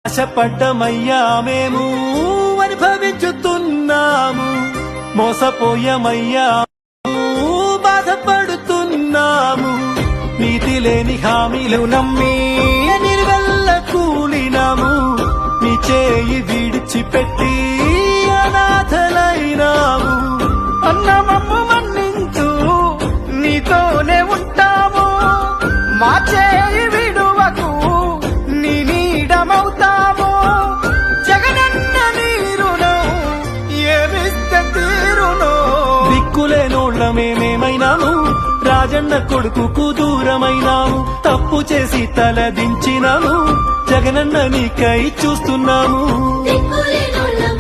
ఆశపడ్డమయ్యా మేము అనుభవించుతున్నాము, మోసపోయామయ్యా బాధపడుతున్నాము. నీతి లేని హామీలు నమ్మి నిర్వెల్ల కూలినాము, నీ చేయి విడిచిపెట్టి అనాథలైనాము. అన్నమమ్మ మన్నించు, నీతోనే ఉంటాము, మా చేయి విడువకు, నీ నీడమవుతాము. జగనన్న నీరును ఏమిస్తే తీరును. దిక్కులేనోళ్ళమేమైనాము, రాజన్న కొడుకుకు దూరమైనాము. తప్పు చేసి తలదించినాము, జగనన్న నీకై చూస్తున్నాము. దిక్కులేనోళ్ళం